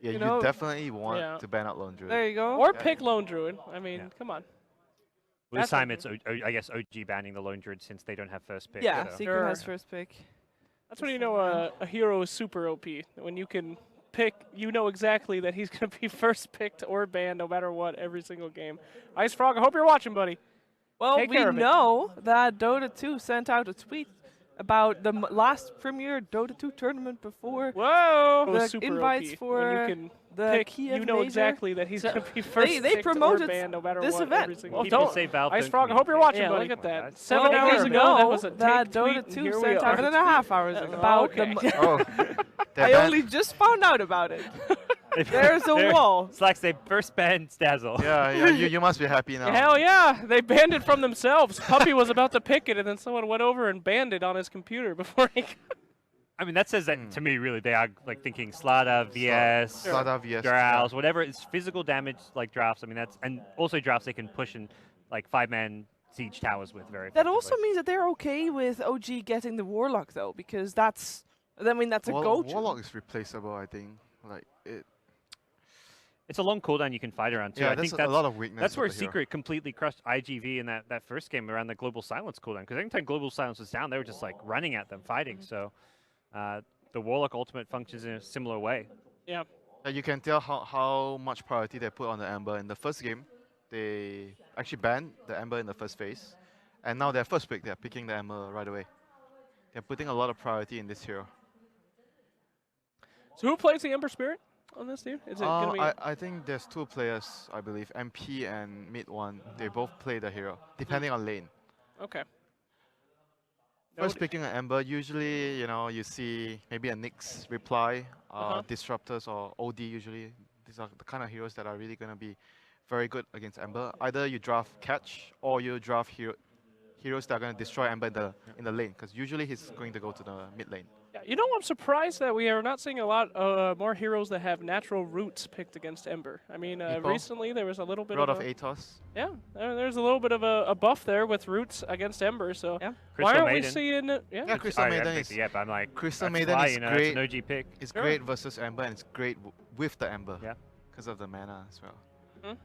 Yeah, You you know, definitely want Yeah. to ban out Lone Druid. there you go. Or Yeah, pick Lone Druid. I mean, Yeah. come on. Well, this That's time what- it's, I guess, OG banning the Lone Druid since they don't have first pick. Yeah, so. Secret has Sure. first pick. That's when you know a hero is super OP. When you can pick, you know exactly that he's going to be first picked or banned no matter what every single game. Ice Frog, I hope you're watching, buddy. Well, Take we care of it. know that Dota 2 sent out a tweet about the last premier Dota 2 tournament before Whoa! the It was super invites OP. for when you can the pick, Kiev you know major. exactly that he's So going to be first they picked promoted or banned no matter this what event. every single Well, game. people Don't- say Valve Ice don't Frog, I hope you're communicate. watching, Yeah, buddy. look Look at at that. that. 7 Well, hours we ago, know that was a that take tweet, Dota and 2 here we sent out are. 1.5 hours about okay. the. Oh, they I ban- only just found out about it. There's a wall. Slacks, they first banned Dazzle. Yeah, yeah, you must be happy now. Hell yeah, they banned it from themselves. Puppy was about to pick it, and then someone went over and banned it on his computer before he. I mean, that says that to me, really, they are like thinking Slada, VS, Slada, VS, Growls, whatever. It's physical damage like drafts. I mean, that's and also drafts they can push in like 5-man siege towers with very. That also effectively. means that they're okay with OG getting the Warlock though, because that's. I mean, that's a go-to. Warlock is replaceable, I think. Like it. It's a long cooldown you can fight around too. Yeah, I there's think a that's lot of weakness. That's of where the hero. Secret completely crushed IGV in that first game around the Global Silence cooldown. Because anytime Global Silence was down, they were just like running at them, fighting. So the Warlock ultimate functions in a similar way. Yeah. You can tell how much priority they put on the Ember. In the first game, they actually banned the Ember in the first phase. And now their first pick, they're picking the Ember right away. They're putting a lot of priority in this hero. So who plays the Ember Spirit on this team? Is it gonna be? I think there's two players, I believe, MP and mid one. They both play the hero, depending on lane. Okay. First Noted. picking an Ember, usually, you see maybe a Nyx reply, Disruptors or OD usually. These are the kind of heroes that are really going to be very good against Ember. Either you draft Catch or you draft heroes that are going to destroy Ember in the lane, because usually he's going to go to the mid lane. Yeah, you know, I'm surprised that we are not seeing a lot more heroes that have natural roots picked against Ember. I mean, Meepo? recently there was a little bit Rod of of a, Atos. yeah, there's a little bit of a buff there with roots against Ember. So Yeah. why Crystal aren't we Maiden. seeing? Yeah, Yeah, Crystal I Maiden picked is it, but I'm like, Crystal that's Maiden why, is you know, great. It's an OG pick. It's Sure. great versus Ember, and it's great with the Ember. Yeah. Because of the mana as well.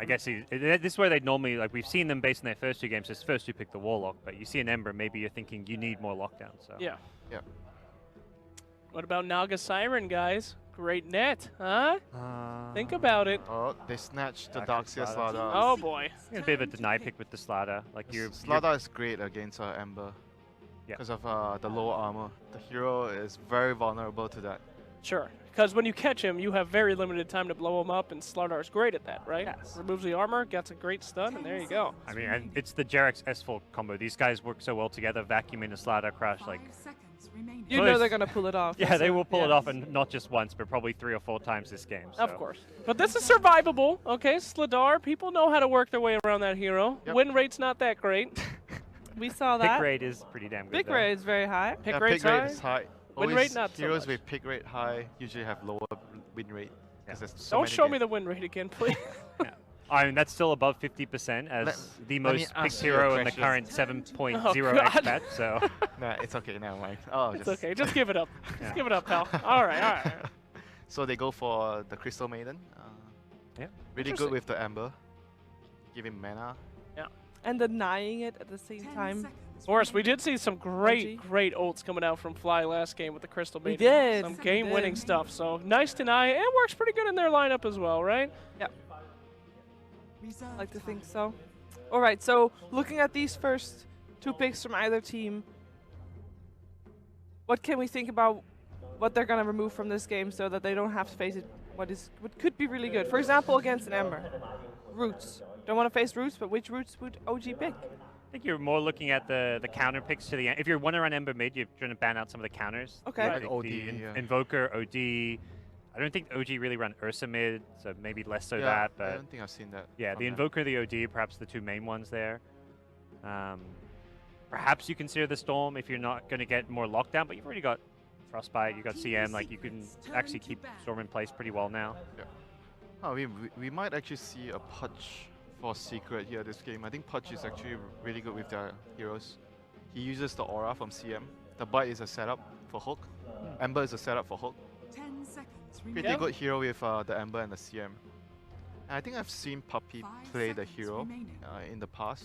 I guess this is where they'd normally, like, we've seen them based on their first two games, just first two pick the Warlock, but you see an Ember, maybe you're thinking you need more lockdown. So. yeah. Yeah. What about Naga Siren, guys? Great net, huh? Think about it. Oh, they snatched the Actually, Darkseer Slada. Slada. Oh boy. A bit of a deny pick with the Slada. Like you're Slada is great against Ember. Yeah. Because of the low armor. The hero is very vulnerable to that. Sure. Because when you catch him, you have very limited time to blow him up, and Slardar's great at that, right? Yes. Removes the armor, gets a great stun, and there you go. I mean, and it's the Jarex S4 combo. These guys work so well together. Vacuum in a Slada crush, like You So know it's- they're gonna pull it off. yeah, That's they a- will pull it yeah. off, and not just once, but probably 3 or 4 times this game. Of so. course. But this is survivable, okay? Sladar, people know how to work their way around that hero. Yep. Win rate's not that great. We saw Pick that. rate is pretty damn good. Pick though. rate is very high. Pick Yeah, rate's pick rate high. is high. Win Always rate, not so heroes much. with pick rate high usually have lower win rate. 'cause there's so Don't many show me games. the win rate again, please. I mean, that's still above 50% as the let me most ask picked you a hero in the question. current 7.0 Oh, God. XBet. So Nah, it's okay, never mind. Oh, It's just okay. Just give it up. Yeah. Just give it up, pal. All right, all right. So they go for the Crystal Maiden. Yeah. Really Interesting. good with the Ember. Give him mana. And denying it at the same time. Forrest, we did see some great, OG. great ults coming out from Fly last game with the Crystal We Maiden. did. Some We game-winning did. stuff. So nice deny. It works pretty good in their lineup as well, right? I like to think so. All right, so looking at these first 2 picks from either team, what can we think about what they're gonna remove from this game so that they don't have to face it? What could be really good? For example, against an Ember, roots. Don't want to face roots, but which roots would OG pick? I think you're more looking at the counter picks to the end. If you're one around Ember mid, you're trying to ban out some of the counters. Okay. The- Like the OD, in- yeah. Invoker, OD. I don't think OG really run Ursa mid, so maybe less so yeah, that. I But don't think I've seen that. yeah, from the them. Invoker, the OD, perhaps the 2 main ones there. Perhaps you consider the Storm if you're not going to get more lockdown, but you've already got Frostbite, you've got CM, like you can actually keep Storm in place pretty well now. Oh, we might actually see a Pudge for Secret here this game. I think Pudge is actually really good with their heroes. He uses the aura from CM. The Bite is a setup for Hook. Ember is a setup for Hook. pretty good hero with the Ember and the CM. And I think I've seen Puppy play the hero in the past.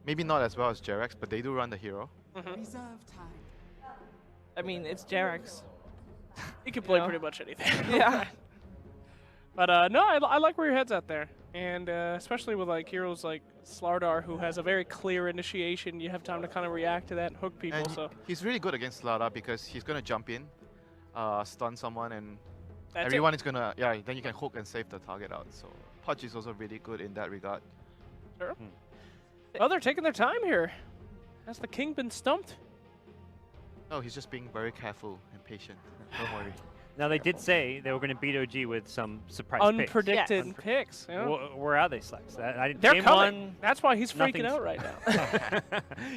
Maybe not as well as Jerex, but they do run the hero. I mean, it's Jarex. He can play know? pretty much anything. Yeah. But no, I like where your head's at there. And especially with like heroes like Slardar, who has a very clear initiation, you have time to kind of react to that and hook people. And So he's really good against Lada because he's going to jump in, stun someone, and that's everyone is going to, then you can hook and save the target out. So Pudge is also really good in that regard. Sure. Oh, they're taking their time here. Has the king been stumped? No, he's just being very careful and patient. Don't worry. Now they did say they were going to beat OG with some surprise Unpredicted Yes. picks. Yeah. Where are they, Slacks? I didn't. They're game coming. one, That's why he's freaking nothing's- out right now.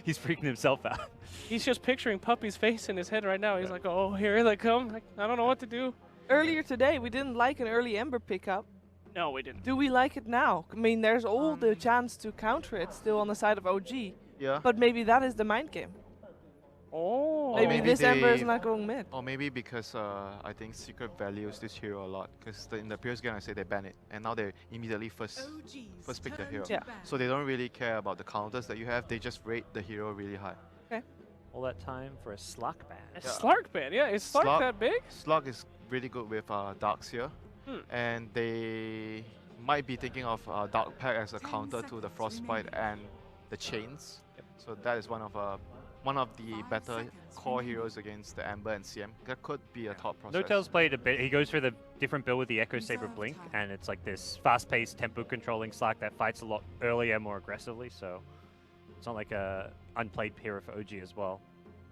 He's freaking himself out. He's just picturing Puppy's face in his head right now. He's like, oh, here they come. Like, I don't know what to do. Earlier today, we didn't like an early Ember pickup. No, we didn't. Do we like it now? I mean, there's all the chance to counter it still on the side of OG, Yeah. but maybe that is the mind game. Oh. Maybe, maybe this Ember is they- not going mid. Or maybe because I think Secret values this hero a lot. Because in the previous game I said they ban it, and now they immediately first pick the hero. Yeah. So they don't really care about the counters that you have. They just rate the hero really high. All that time for a Slack ban. A Slark ban. Yeah, is Slark Slark- that big? Slug is really good with Darks here, and they might be thinking of Dark Pack as a counter to the Frostbite and the Chains. So that is one of the better core heroes against the Ember and CM. That could be a top process. Notel's played a bit. He goes for the different build with the Echo Saber Blink, and it's like this fast-paced, tempo-controlling Slack that fights a lot earlier, more aggressively. So it's not like a unplayed hero for OG as well.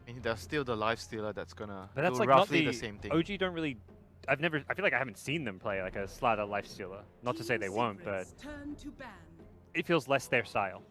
I mean, there's still the Life Stealer that's gonna But that's do like not roughly the same thing. OG don't really. I feel like I haven't seen them play like a Slider Lifestealer. Not to say they won't, but it feels less their style.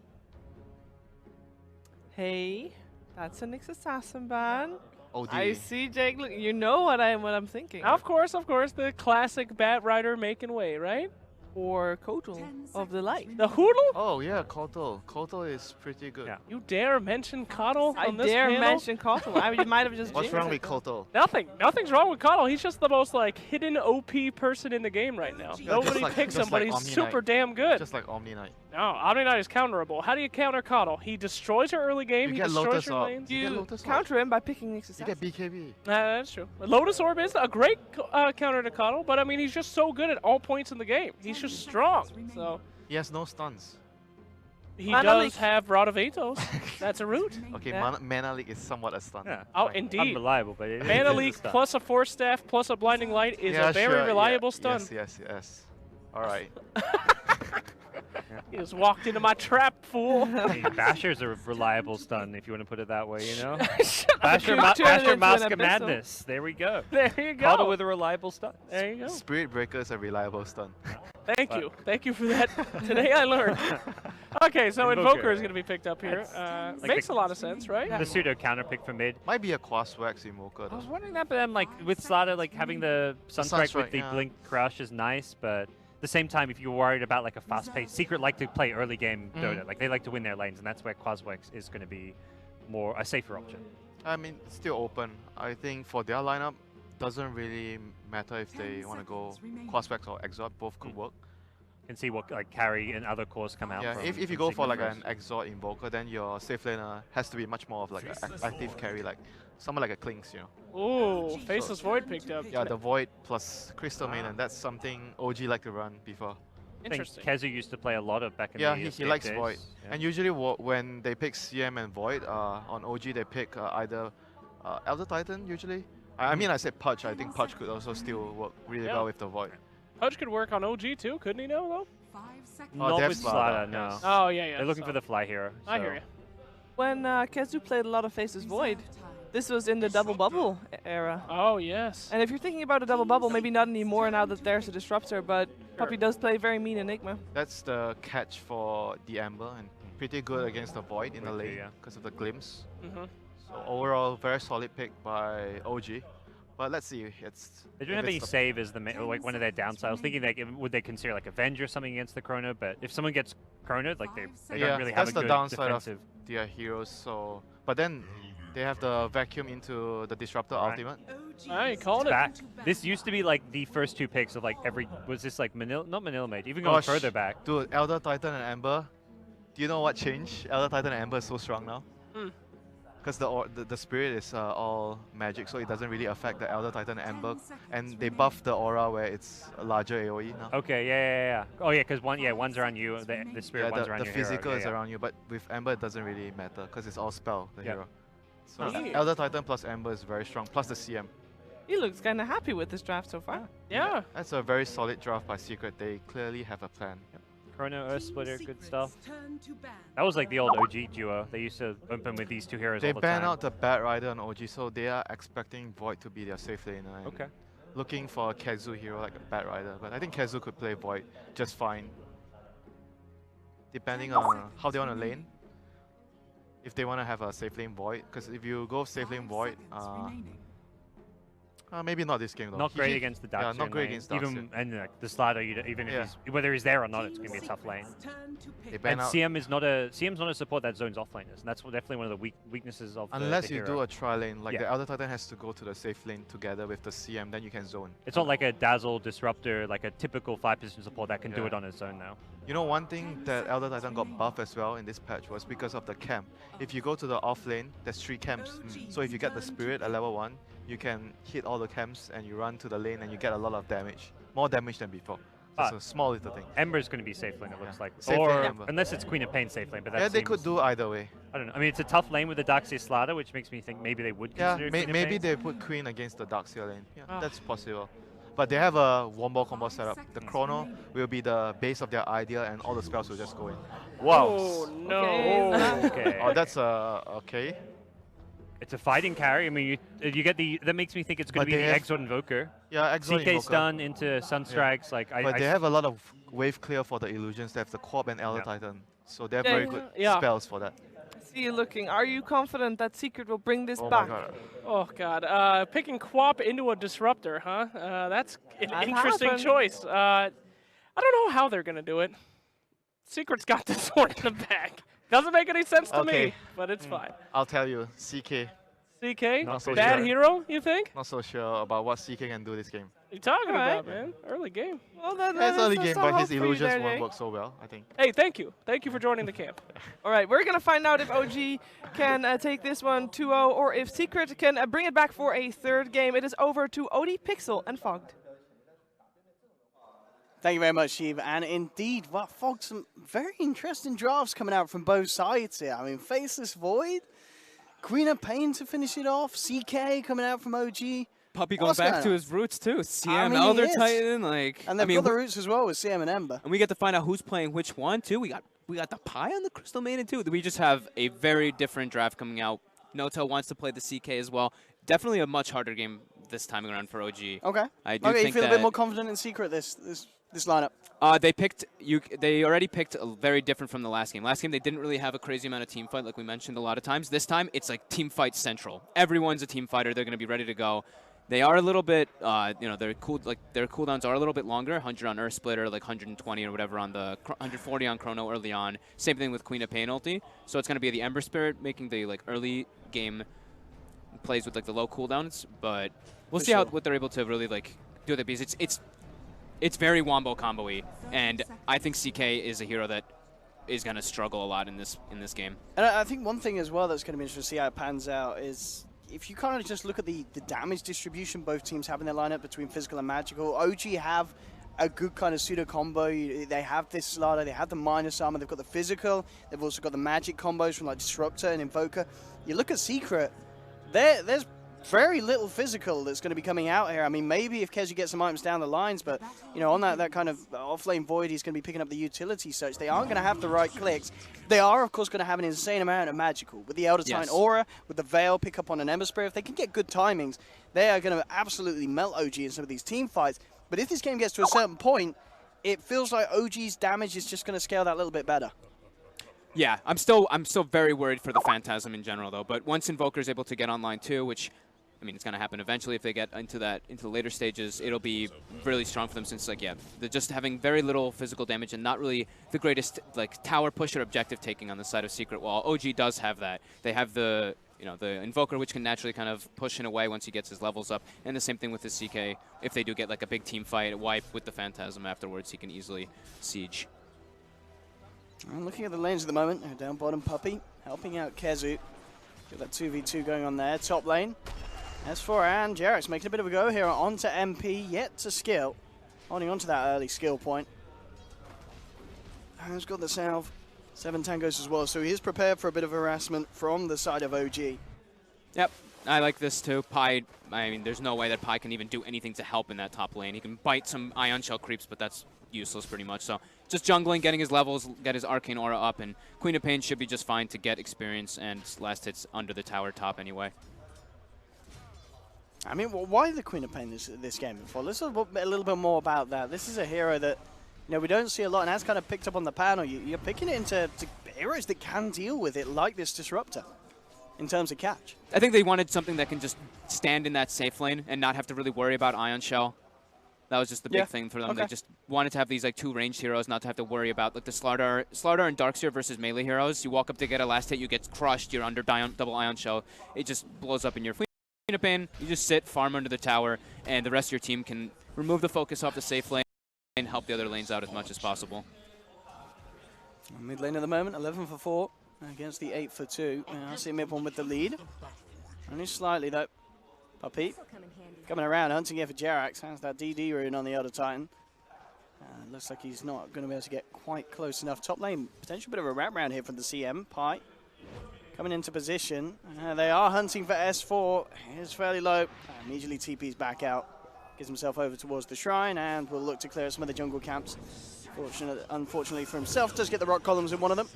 Hey, that's a Nyx Assassin ban. OD. I see, Jake. Look, you know what I'm thinking. Of course, the classic Bat Rider making way, right? Or Kotal of the Light. The Hoodle? Oh yeah, Kotal. Kotal is pretty good. Yeah. You dare mention Coddle I on this dare panel? mention Kotal. I mean, you might have just What's jinxed wrong it, with though. Kotal? Nothing's wrong with Coddle. He's just the most like hidden OP person in the game right now. just Nobody like- picks just him, but like he's Omni super Knight. damn good. Just like Omni Knight. No, Omni Knight is counterable. How do you counter Coddle? He destroys your early game. You He get destroys Lotus your Orb. lanes. You get You Lotus Orb. counter him by picking Nyx You Assassin. get BKB. That's true. Lotus Orb is a great counter to Coddle, but I mean, he's just so good at all points in the game. He's just strong. So He has no stuns. he Mana does Leak. have Rod of Athos. That's a root. Okay, Yeah. Mana Leak is somewhat a stun. Yeah. Oh, Fine. indeed. Unreliable, but it Mana is Leak stuff. plus a Force Staff plus a Blinding Light is Yeah, a very sure, reliable yeah, stun. Yes. All right. He just walked into my trap, fool. I mean, Basher's a reliable stun, if you want to put it that way, you know? Shut Basher, Turn it Basher into Mask an of abyssal. Madness. There we go. There you go. Coddle with a reliable stun. There you go. Spirit Breaker is a reliable stun. Thank you. Thank you for that. Today I learned. Okay, so Invoker. Invoker is going to be picked up here. Like Makes the- a lot of sense, right? The pseudo counter pick for mid. Might be a Quaswax Invoker I though. was wondering that, but then like with Slaughter, like having the Sunstrike with Sunstrike, the yeah. Blink Crush is nice, but at the same time, if you're worried about like a fast-paced, Secret like to play early game Dota, like they like to win their lanes, and that's where Quaswax is going to be more a safer option. I mean, it's still open. I think for their lineup, doesn't really matter if they want to go Quaswax or Exort. Both could work. And see what like carry and other cores come out. Yeah, from, if you from go for Secret like first. an Exort Invoker, then your safe laner has to be much more of like an active carry, like someone like a Clinks, you know. Ooh, Faceless Void picked up. Yeah, the Void plus Crystal Main, and that's something OG like to run before. I think Interesting. Kezu used to play a lot of back in Yeah, the he escape likes days. Void. Yeah. And usually when they pick CM and Void, on OG they pick either Elder Titan usually. I mean, I said Pudge. I think Pudge could also still work really Yeah. well with the Void. Pudge could work on OG too, couldn't he? No, though. Not Dev with Slaughter, Slaughter, no. yes. Oh yeah, yeah. They're looking so- for the fly hero. I so- hear you. When Kezu played a lot of Faces Void, this was in the double bubble era. Oh yes. And if you're thinking about a double bubble, maybe not anymore now that there's a disruptor, but Puppy does play very mean Enigma. That's the catch for the Amber, and pretty good against the Void in the Okay, lane yeah. because of the glimpse. Mm-hmm. So overall, very solid pick by OG. But let's see, it's They don't if have it's any the- save as the like one of their downsides. I was thinking like would they consider like Avenge or something against the Chrono, but if someone gets Chronoed, like they Yeah, don't really have that's a the good downside of defensive. their heroes. So, but then They have the vacuum into the Disruptor ultimate. You called it. Back. This used to be like the first 2 picks of like every. Was this like Manila? Not Manila Mage. Even going Gosh, further back. Dude, Elder Titan and Ember. Do you know what changed? Elder Titan and Ember is so strong now. Because the spirit is all magic, so it doesn't really affect the Elder Titan and Ember. And they buff the aura where it's a larger AoE now. Okay, yeah. Oh yeah, because one's around you, the spirit one's around the your physical hero. is around you, but with Ember it doesn't really matter because it's all spell, the hero. So Huh. Elder Titan plus Ember is very strong, plus the CM. He looks kind of happy with this draft so far. Yeah. That's a very solid draft by Secret. They clearly have a plan. Chrono, Earth Splitter, good stuff. That was like the old OG duo. They used to open with these 2 heroes They all the time. ban out the Bat Rider on OG, so they are expecting Void to be their safe laner. And Okay. looking for a Kazu hero like a Bat Rider, but I think Kazu could play Void just fine. Depending on how they want to lane. If they want to have a safe lane Void, because if you go safe lane Void, maybe not this game though. Not great against the Dark. Yeah, not great against Dark. Even and like, the Slider, even if whether he's there or not, it's gonna be a tough lane. They ban And out CM's not a support that zones offlaners, and that's definitely one of the weaknesses of unless the you hero. do a tri lane, like Yeah. the Elder Titan has to go to the safe lane together with the CM, then you can zone. It's not like a Dazzle Disruptor, like a typical 5-position support that can do Yeah. it on its own now. You know, one thing that Elder Titan got buff as well in this patch was because of the camp. If you go to the off lane, there's 3 camps. So if you get the Spirit at level 1, you can hit all the camps and you run to the lane and you get a lot of damage. More damage than before. So it's a small little thing. Ember's going to be safe lane, it looks like. Safe or lane Ember. unless it's Queen of Pain safe lane, but that Yeah, they seems- could do either way. I don't know. I mean, it's a tough lane with the Darkseer Slider, which makes me think maybe they would Yeah, consider Queen of maybe Pain. they put Queen against the Darkseer lane. Yeah, Ah. that's possible. But they have a one-ball combo setup. The Chrono will be the base of their idea and all the spells will just go in. Wow. Oh, no. Okay. Okay. Oh, that's okay. It's a fighting carry. I mean, you get the. That makes me think it's going But to be they the have- Exort Invoker. Yeah, Exile CK Invoker. stun into Sunstrikes. Like But they have a lot of wave clear for the illusions. They have the Quab and Elder Yeah. Titan. So they have Yeah, very good yeah. spells for that. See you looking. Are you confident that Secret will bring this Oh back? my god. Oh, God. Picking Quap into a Disruptor, huh? That's an That interesting happened. choice. I don't know how they're going to do it. Secret's got the sword in the back. Doesn't make any sense to me, Okay. but it's fine. I'll tell you, CK. CK, Not so bad sure. hero, you think? Not so sure about what CK can do this game. What are you talking Alright. about, man? Early game. Well, Yeah, it's early game, some but hope his for you illusions there, won't Jay. work so well, I think. Hey, thank you. Thank you for joining the camp. All right, we're going to find out if OG can take this one 2-0 or if Secret can bring it back for a 3rd game. It is over to OD Pixel and Fogged. Thank you very much, Steve. And indeed, well, Fog, some very interesting drafts coming out from both sides here. I mean, Faceless Void, Queen of Pain to finish it off, CK coming out from OG. Puppy going What's back going to on? his roots too. CM I mean, he Elder is. Titan, like And I they've mean, got the roots as well with CM and Ember. and we get to find out who's playing which one too. We got the Pie on the Crystal Maiden too. We just have a very different draft coming out. Noto wants to play the CK as well. Definitely a much harder game this time around for OG. Okay. I do Okay, you think feel a that bit more confident in Secret this lineup. they picked They already picked a very different from the last game. Last game they didn't really have a crazy amount of team fight like we mentioned a lot of times. This time it's like team fight central. Everyone's a team fighter. They're going to be ready to go. They are a little bit, their cooldowns are a little bit longer. 100 on Earth Splitter, like 120 or whatever on the 140 on Chrono early on. Same thing with Queen of Pain ulti. So it's going to be the Ember Spirit making the like early game plays with like the low cooldowns. But we'll For see sure. what they're able to really like do with it because it's very wombo combo-y, and I think CK is a hero that is going to struggle a lot in this game. And I think one thing as well that's going to be interesting to see how it pans out is if you kind of just look at the damage distribution both teams have in their lineup between physical and magical. OG have a good kind of pseudo combo. They have this slider, they have the minus armor, they've got the physical, they've also got the magic combos from like Disruptor and Invoker. You look at Secret, there's very little physical that's going to be coming out here. I mean, maybe if Kezi gets some items down the lines, but, you know, on that kind of off-lane Void, he's going to be picking up the utility search. They aren't going to have the right clicks. They are, of course, going to have an insane amount of magical. With the Elder Titan Aura, with the Veil pick up on an Ember Spirit, if they can get good timings, they are going to absolutely melt OG in some of these team fights. But if this game gets to a certain point, it feels like OG's damage is just going to scale that little bit better. Yeah, I'm still very worried for the Phantasm in general, though. But once Invoker is able to get online too, which, I mean, it's going to happen eventually if they get into the later stages, it'll be really strong for them since, like, yeah, they're just having very little physical damage and not really the greatest, like, tower push or objective taking on the side of Secret, while OG does have that. They have the you know, the Invoker, which can naturally kind of push in away once he gets his levels up. And the same thing with the CK. If they do get like a big team fight, wipe with the Phantasm afterwards, he can easily siege. And looking at the lanes at the moment, down bottom Puppey helping out Kezu. Got that 2v2 going on there. Top lane, S4 and Jarek's making a bit of a go here onto MP, yet to skill. Holding on to that early skill point. And he's got the salve. 7 tangos as well, so he is prepared for a bit of harassment from the side of OG. Yep, I like this too. Pi, I mean, there's no way that Pi can even do anything to help in that top lane. He can bite some Ion Shell creeps, but that's useless pretty much. So just jungling, getting his levels, get his Arcane Aura up, and Queen of Pain should be just fine to get experience and last hits under the tower top anyway. I mean, why the Queen of Pain this game before? Let's talk a little bit more about that. This is a hero that, you know, we don't see a lot, and as kind of picked up on the panel, you're picking it into heroes that can deal with it, like this Disruptor, in terms of catch. I think they wanted something that can just stand in that safe lane and not have to really worry about Ion Shell. That was just the big thing for them. Okay. They just wanted to have these like 2 ranged heroes, not to have to worry about like the Slardar and Darkseer versus melee heroes. You walk up to get a last hit, you get crushed, you're under double Ion Shell. It just blows up in your Queen of Pain. You just sit, farm under the tower, and the rest of your team can remove the focus off the safe lane and help the other lanes out as much as possible. Mid lane at the moment, 11 for 4 against the 8 for 2. I see mid one with the lead. Only slightly though. Puppey coming around, hunting here for Jerax. Has that DD rune on the Elder Titan. Looks like he's not going to be able to get quite close enough. Top lane, potential bit of a wrap round here from the CM. Pi coming into position. They are hunting for S4. He's fairly low. Immediately TP's back out. Gets himself over towards the shrine and will look to clear some of the jungle camps. Unfortunately for himself, does get the rock columns in one of them.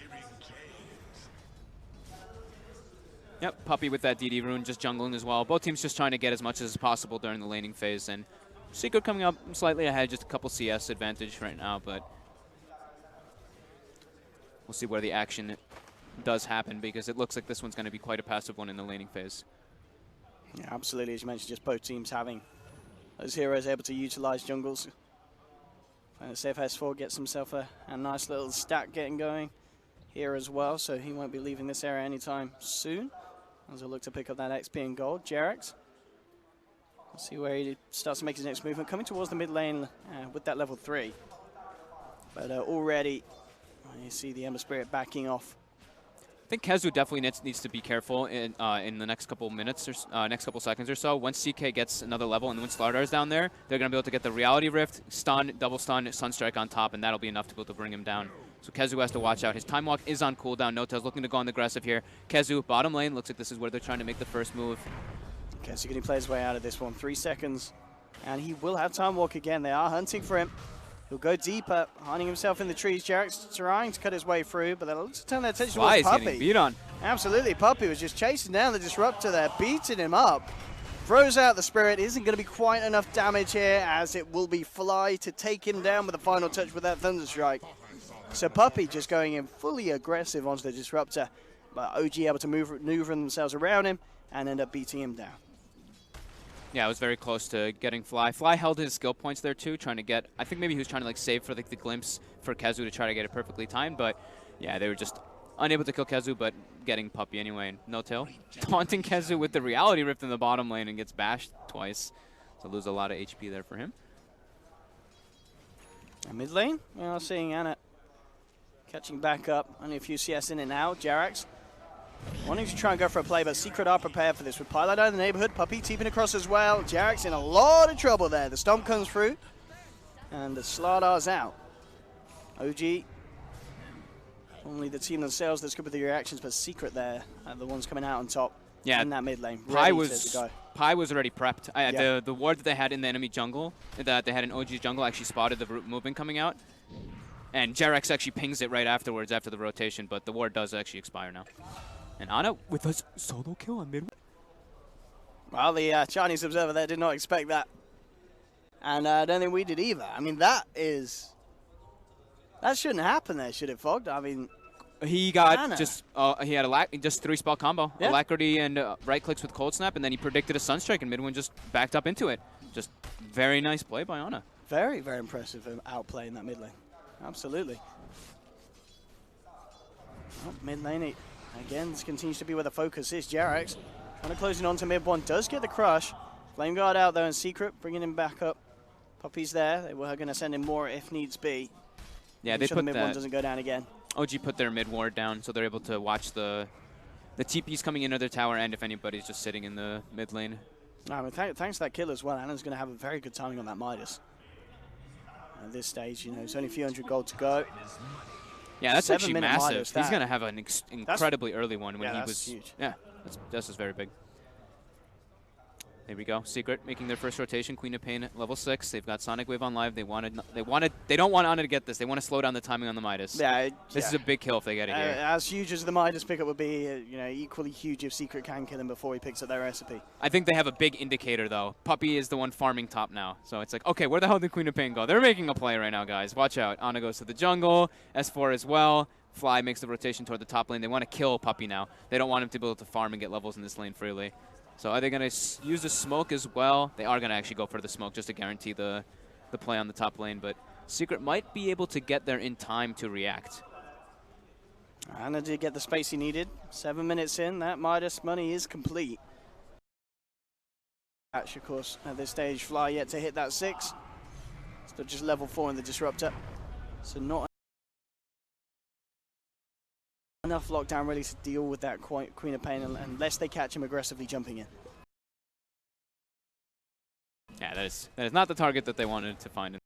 Yep, Puppey with that DD rune, just jungling as well. Both teams just trying to get as much as possible during the laning phase. And Secret coming up slightly ahead, just a couple CS advantage right now, but we'll see where the action does happen, because it looks like this one's going to be quite a passive one in the laning phase. Yeah, absolutely. As you mentioned, just both teams having those heroes able to utilize jungles. Safe S4 gets himself a nice little stack getting going here as well, so he won't be leaving this area anytime soon. As I look to pick up that XP and gold. Jerax, let's see where he starts to make his next movement. Coming towards the mid lane with that level 3. But already you see the Ember Spirit backing off. I think Kezu definitely needs to be careful in the next couple minutes or next couple seconds or so. Once CK gets another level and when Slardar's down there, they're going to be able to get the Reality Rift, stun, double stun, Sunstrike on top, and that'll be enough to be able to bring him down. So Kezu has to watch out. His Time Walk is on cooldown. Nota's looking to go on the aggressive here. Kezu, bottom lane, looks like this is where they're trying to make the first move. Okay, so can he play his way out of this one? 3 seconds. And he will have Time Walk again. They are hunting for him. He'll go deeper, hiding himself in the trees. Jarek's trying to cut his way through, but they'll look to turn their attention towards Puppey. Getting beat on. Absolutely, Puppey was just chasing down the Disruptor there, beating him up. Throws out the Spirit. Isn't going to be quite enough damage here, as it will be Fly to take him down with a final touch with that Thunder Strike. So Puppey just going in fully aggressive onto the Disruptor, but OG able to maneuver themselves around him and end up beating him down. Yeah, it was very close to getting Fly. Fly held his skill points there too, trying to get, I think maybe he was trying to like save for the glimpse for Kezu to try to get it perfectly timed, but yeah, they were just unable to kill Kezu, but getting Puppey anyway. And No Tail taunting Kezu with the Reality Rift in the bottom lane and gets bashed twice, so lose a lot of HP there for him. And mid lane, we are seeing Anna catching back up. Only a few CS in it now. Jerax wanting to try and go for a play, but Secret are prepared for this. With Pilot out in the neighborhood, Puppey teeping across as well. Jerax in a lot of trouble there. The Stomp comes through, and the Slardar's out. OG, only the team themselves that's good with the reactions, but Secret there are the ones coming out on top in that mid lane. Pi was already prepped. The ward that they had in the enemy jungle, that they had in OG's jungle, actually spotted the movement coming out. And Jerax actually pings it right afterwards after the rotation, but the ward does actually expire now. And Ana with a solo kill on mid. Well, the Chinese observer there did not expect that. And I don't think we did either. I mean, that shouldn't happen there, should it, Fogged? I mean, he got he had just 3-spell combo. Yeah. Alacrity and right clicks with Cold Snap, and then he predicted a Sunstrike, and Midwin just backed up into it. Just very nice play by Ana. Very, very impressive outplay in that mid lane. Absolutely. Oh, mid lane, Again, this continues to be where the focus is. Jerax trying to close in onto mid one, does get the crush. Flame Guard out though, and Secret bringing him back up. Puppy's there. They were going to send in more if needs be. Yeah, Make sure the mid one doesn't go down again. OG put their mid ward down, so they're able to watch the TPs coming into their tower, and if anybody's just sitting in the mid lane. I mean, thanks to that kill as well, Anna's going to have a very good timing on that Midas. At this stage, you know, it's only a few hundred gold to go. Yeah, that's actually 7-minute massive. Midas, He's going to have an incredibly early one when yeah, he that's was. Huge. Yeah, this is very big. There we go. Secret making their first rotation. Queen of Pain at level 6. They've got Sonic Wave on live. They don't want Ana to get this. They want to slow down the timing on the Midas. Yeah, this is a big kill if they get it here. As huge as the Midas pickup would be, you know, equally huge if Secret can kill him before he picks up their recipe. I think they have a big indicator though. Puppy is the one farming top now, so it's like, okay, where the hell did Queen of Pain go? They're making a play right now, guys. Watch out. Ana goes to the jungle. S4 as well. Fly makes the rotation toward the top lane. They want to kill Puppy now. They don't want him to be able to farm and get levels in this lane freely. So are they going to use the smoke as well? They are going to actually go for the smoke just to guarantee the play on the top lane. But Secret might be able to get there in time to react. Ana did get the space he needed. 7 minutes in, that Midas money is complete. Actually, of course, at this stage, Fly yet to hit that 6. Still just level 4 in the Disruptor. So not enough lockdown really to deal with that Queen of Pain unless they catch him aggressively jumping in. Yeah, that is not the target that they wanted to find.